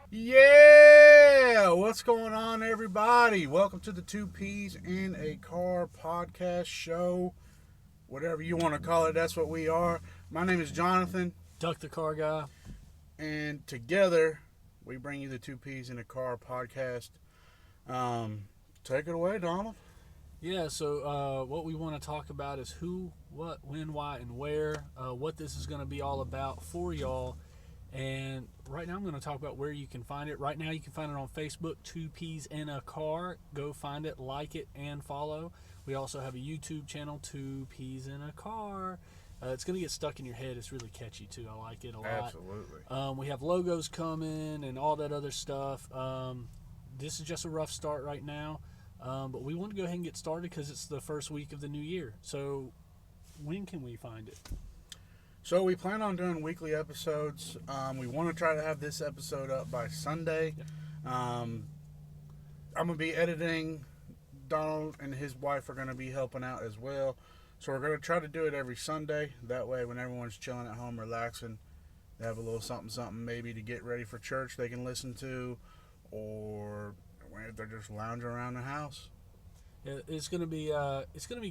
Yeah! What's going on, everybody? Welcome to the Two Peas in a Car podcast show. Whatever you want to call it, that's what we are. My name is Jonathan, Duck the car guy. and together we bring you the Two Peas in a Car podcast. Take it away, Donald. Yeah, so what we want to talk about is who, what, when, why, and where, what this is going to be all about for y'all. And right now I'm going to talk about where you can find it. Right now you can find it on Facebook, Two Peas in a Car. Go find it, like it, and follow. We also have a YouTube channel, Two Peas in a Car. It's going to get stuck in your head. It's really catchy, too. I like it a lot. Absolutely. We have logos coming and all that other stuff. This is just a rough start right now. But we want to go ahead and get started because it's the first week of the new year. So when can we find it? So we plan on doing weekly episodes. We want to try to have this episode up by Sunday. Yep. I'm going to be editing. Donald and his wife are going to be helping out as well. So we're going to try to do it every Sunday. That way when everyone's chilling at home, relaxing, they have a little something maybe to get ready for church they can listen to, or when they're just lounging around the house. Yeah, it's gonna be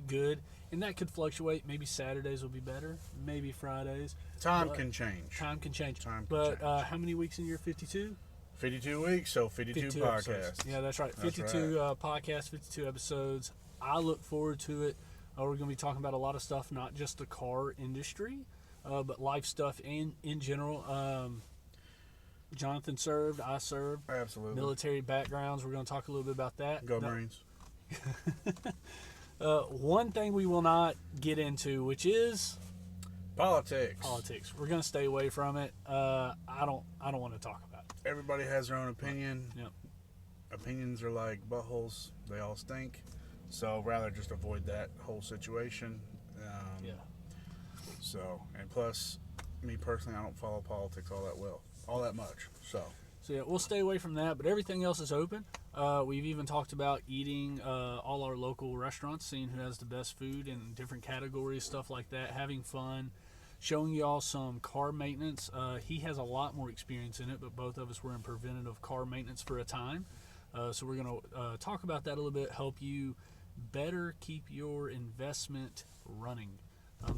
good, and that could fluctuate. Maybe Saturdays will be better. Maybe Fridays. Time can change. Time can change. But how many weeks in year? 52. 52 weeks, so 52 podcasts. Episodes. Yeah, that's right. 52 podcasts, 52 episodes. I look forward to it. We're going to be talking about a lot of stuff, not just the car industry, but life stuff in general. Jonathan served, I served. Absolutely. Military backgrounds. We're going to talk a little bit about that. Go Marines. One thing we will not get into, which is Politics. We're going to stay away from it. I don't want to talk about it. Everybody has their own opinion. Yep. Opinions are like buttholes. They all stink. So rather just avoid that whole situation. Yeah. So, and plus, me personally, I don't follow politics all that much. So yeah, we'll stay away from that. But everything else is open. We've even talked about eating all our local restaurants, seeing who has the best food in different categories, stuff like that, having fun, showing y'all some car maintenance. He has a lot more experience in it, but both of us were in preventative car maintenance for a time. So we're going to talk about that a little bit, help you better keep your investment running,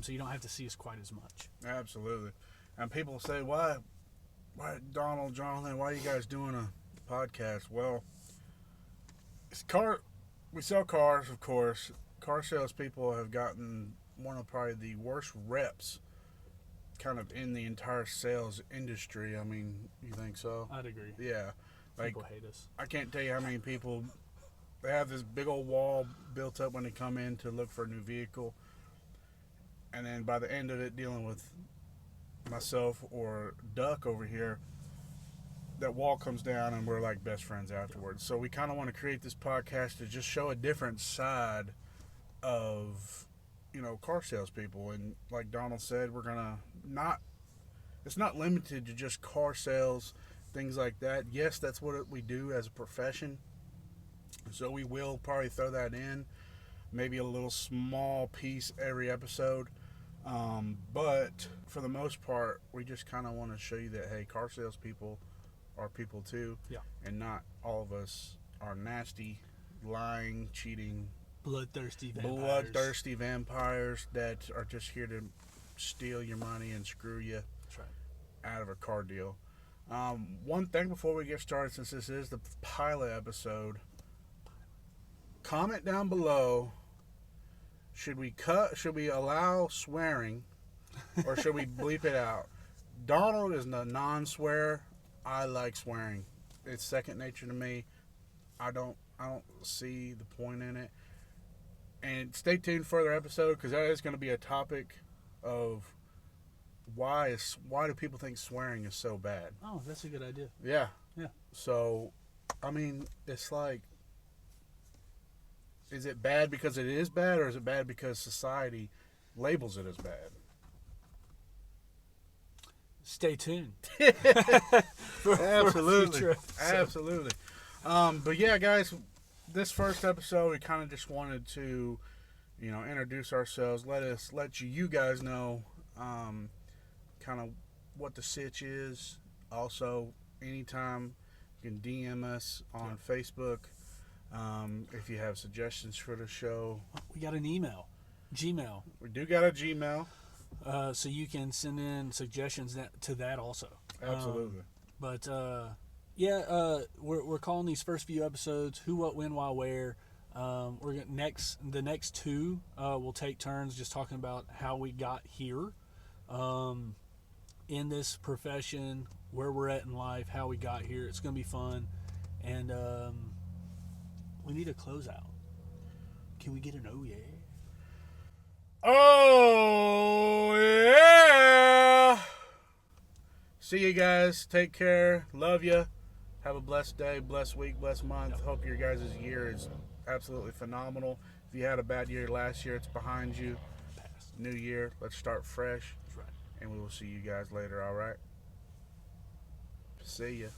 so you don't have to see us quite as much. absolutely. And people say, why Donald, Jonathan, why are you guys doing a podcast? Well, we sell cars, of course. Car salespeople have gotten one of probably the worst reps kind of in the entire sales industry. I mean, you think so? I'd agree. Yeah. Like, People hate us. I can't tell you how many people, they have this big old wall built up when they come in to look for a new vehicle. And then by the end of it, dealing with myself or Duck over here, that wall comes down and we're like best friends afterwards. So we kind of want to create this podcast to just show a different side of, car salespeople. And like Donald said, we're going to it's not limited to just car sales, things like that. Yes, that's what we do as a profession. So we will probably throw that in, maybe a little small piece every episode. But for the most part, we just kind of want to show you that, hey, car salespeople are people too. Yeah. And not all of us are nasty, lying, cheating, Bloodthirsty vampires that are just here to steal your money and screw you That's right. out of a car deal. One thing before we get started, since this is the pilot episode, comment down below. Should we allow swearing, or should we bleep it out? Donald is a non-swearer. I like swearing. It's second nature to me. I don't see the point in it. And stay tuned for the episode, because that is going to be a topic of why do people think swearing is so bad? Oh, that's a good idea. Yeah. Yeah. So, I mean, it's like, is it bad because it is bad, or is it bad because society labels it as bad? Stay tuned. Absolutely. Absolutely. But yeah, guys, this first episode, we kind of just wanted to, introduce ourselves. Let you guys know, kind of what the sitch is. Also, anytime You can DM us on Facebook. If you have suggestions for the show, We got an email, Gmail. we do got a Gmail. So you can send in suggestions to that also. Absolutely. But we're calling these first few episodes "Who, What, When, Why, Where." We're gonna, the next two we'll take turns just talking about how we got here, in this profession, where we're at in life, how we got here. It's gonna be fun, and we need a closeout. Can we get an oh yeah? Oh, yeah. See you guys. Take care. Love you. Have a blessed day, blessed week, blessed month. Yep. Hope your guys' year is absolutely phenomenal. If you had a bad year last year, it's behind you. Pass. New year. Let's start fresh. That's right. And we will see you guys later, all right? See ya.